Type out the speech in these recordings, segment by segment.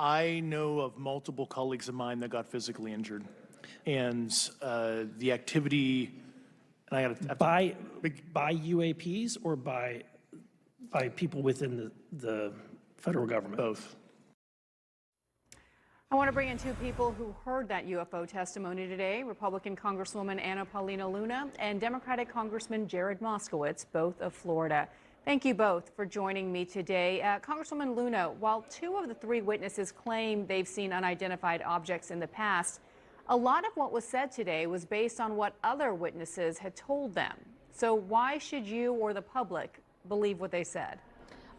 I know of multiple colleagues of mine that got physically injured, and the activity. And I got by UAPs or by people within the federal government? Both. I want to bring in two people who heard that UFO testimony today, Republican Congresswoman Anna Paulin Luna and Democratic Congressman Jared Moskowitz, both of Florida. Thank you both for joining me today. Congresswoman Luna, while two of the three witnesses claim they've seen unidentified objects in the past, a lot of what was said today was based on what other witnesses had told them. So why should you or the public believe what they said?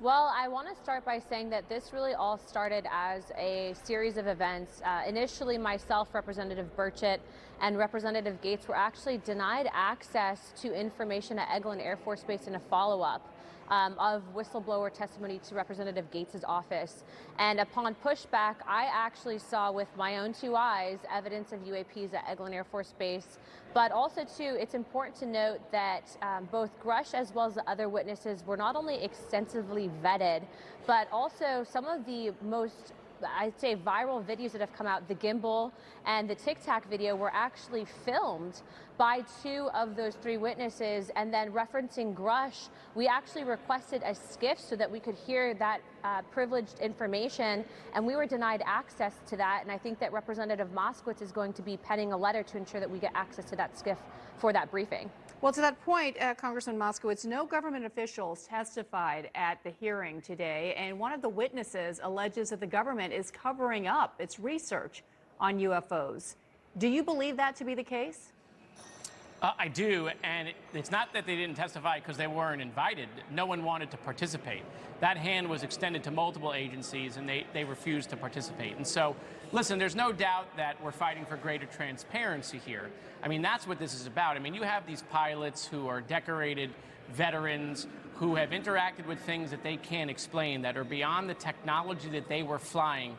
Well, I want to start by saying that this really all started as a series of events. Initially, myself, Representative Burchett, and Representative Gates were actually denied access to information at Eglin Air Force Base in a follow-up of whistleblower testimony to Representative Gates' office. And upon pushback, I actually saw with my own two eyes evidence of UAPs at Eglin Air Force Base. But also, too, it's important to note that both Grush as well as the other witnesses were not only extensively vetted, but also some of the most, I'd say, viral videos that have come out, the gimbal and the Tic Tac video, were actually filmed by two of those three witnesses. And then referencing Grush, we actually requested a skiff so that we could hear that privileged information, and we were denied access to that. And I think that Representative Moskowitz is going to be penning a letter to ensure that we get access to that skiff for that briefing. Well, to that point, Congressman Moskowitz, no government officials testified at the hearing today, and one of the witnesses alleges that the government is covering up its research on UFOs. Do you believe that to be the case? I do, and it's not that they didn't testify because they weren't invited. No one wanted to participate. That hand was extended to multiple agencies, and they refused to participate. And so, listen, there's no doubt that we're fighting for greater transparency here. I mean, that's what this is about. I mean, you have these pilots who are decorated veterans who have interacted with things that they can't explain, that are beyond the technology that they were flying,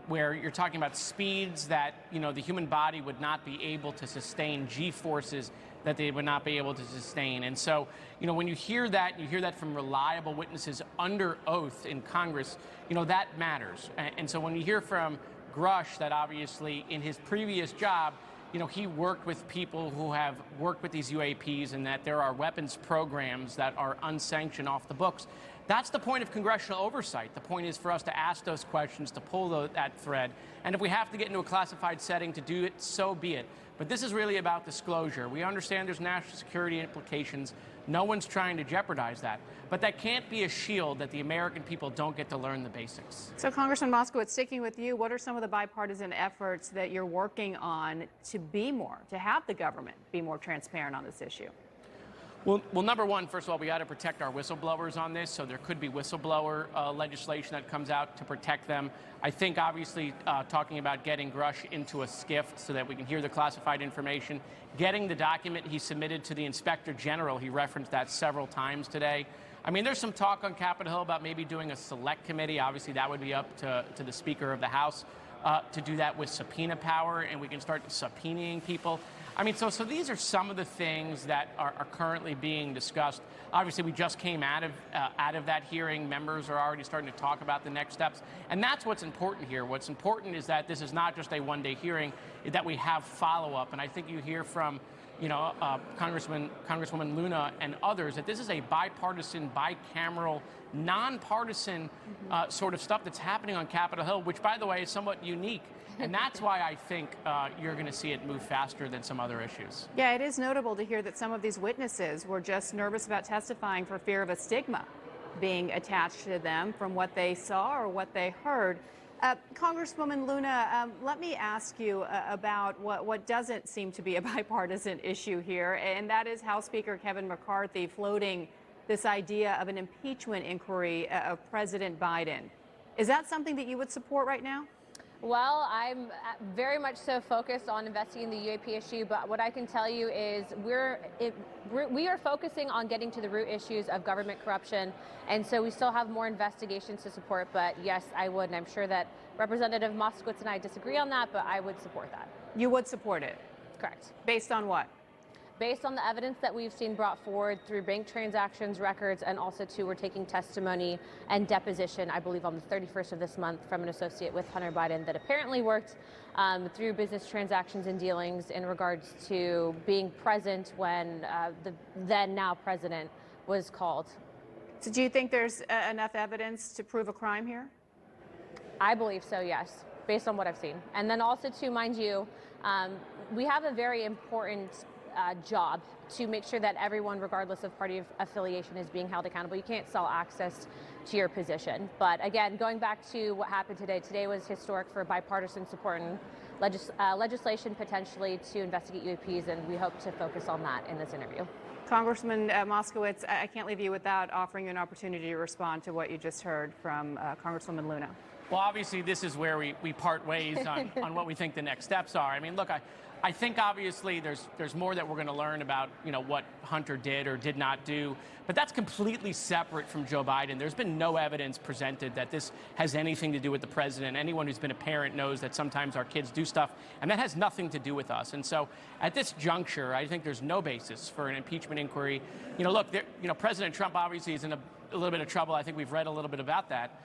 where you're talking about speeds that, you know, the human body would not be able to sustain, G-forces that they would not be able to sustain. And so, you know, when you hear that from reliable witnesses under oath in Congress, you know, that matters. And so when you hear from Grush that obviously in his previous job, you know, he worked with people who have worked with these UAPs, and that there are weapons programs that are unsanctioned off the books. That's the point of congressional oversight. The point is for us to ask those questions, to pull that thread. And if we have to get into a classified setting to do it, so be it. But this is really about disclosure. We understand there's national security implications. No one's trying to jeopardize that. But that can't be a shield that the American people don't get to learn the basics. So, Congressman Moskowitz, sticking with you, what are some of the bipartisan efforts that you're working on to have the government be more transparent on this issue? Well, number one, first of all, we got to protect our whistleblowers on this, so there could be whistleblower legislation that comes out to protect them. I think, obviously, talking about getting Grush into a skiff so that we can hear the classified information, getting the document he submitted to the Inspector General, he referenced that several times today. I mean, there's some talk on Capitol Hill about maybe doing a select committee. Obviously, that would be up to the Speaker of the House to do that with subpoena power, and we can start subpoenaing people. I mean, so these are some of the things that are currently being discussed. Obviously, we just came out of that hearing. Members are already starting to talk about the next steps. And that's what's important here. What's important is that this is not just a one-day hearing, that we have follow-up. And I think you hear from, you know, Congresswoman Luna and others that this is a bipartisan, bicameral, nonpartisan sort of stuff that's happening on Capitol Hill, which, by the way, is somewhat unique. And that's why I think you're going to see it move faster than some other issues. Yeah, it is notable to hear that some of these witnesses were just nervous about testifying for fear of a stigma being attached to them from what they saw or what they heard. Congresswoman Luna, let me ask you about what doesn't seem to be a bipartisan issue here, and that is House Speaker Kevin McCarthy floating this idea of an impeachment inquiry of President Biden. Is that something that you would support right now? Well, I'm very much so focused on investigating the UAP issue, but what I can tell you is we are focusing on getting to the root issues of government corruption, and so we still have more investigations to support. But yes, I would, and I'm sure that Representative Moskowitz and I disagree on that, but I would support that. You would support it? Correct. Based on what? based on the evidence that we've seen brought forward through bank transactions, records, and also too, we're taking testimony and deposition, I believe on the 31st of this month, from an associate with Hunter Biden that apparently worked through business transactions and dealings in regards to being present when the then now president was called. So do you think there's enough evidence to prove a crime here? I believe so, yes, based on what I've seen. And then also too, mind you, we have a very important job to make sure that everyone, regardless of party affiliation, is being held accountable. You can't sell access to your position. But again, going back to what happened today, today was historic for bipartisan support and legislation potentially to investigate UAPs, and we hope to focus on that in this interview. Congressman Moskowitz, I can't leave you without offering you an opportunity to respond to what you just heard from Congresswoman Luna. Well, obviously, this is where we part ways on what we think the next steps are. I mean, look, I think obviously there's more that we're going to learn about, what Hunter did or did not do, but that's completely separate from Joe Biden. There's been no evidence presented that this has anything to do with the president. Anyone who's been a parent knows that sometimes our kids do stuff, and that has nothing to do with us. And so at this juncture, I think there's no basis for an impeachment inquiry. Look, President Trump obviously is in a little bit of trouble. I think we've read a little bit about that.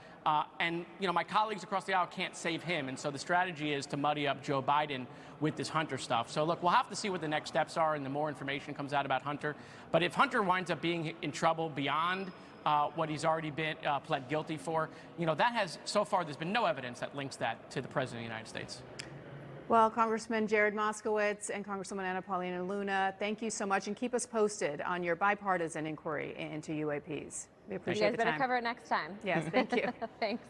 And my colleagues across the aisle can't save him. And so the strategy is to muddy up Joe Biden with this Hunter stuff. So look, we'll have to see what the next steps are and the more information comes out about Hunter. But if Hunter winds up being in trouble beyond what he's already been pled guilty for, that has, so far, there's been no evidence that links that to the President of the United States. Well, Congressman Jared Moskowitz and Congresswoman Anna Paulin Luna, thank you so much, and keep us posted on your bipartisan inquiry into UAPs. We appreciate the time. You guys better cover it next time. Yes, thank you. Thanks.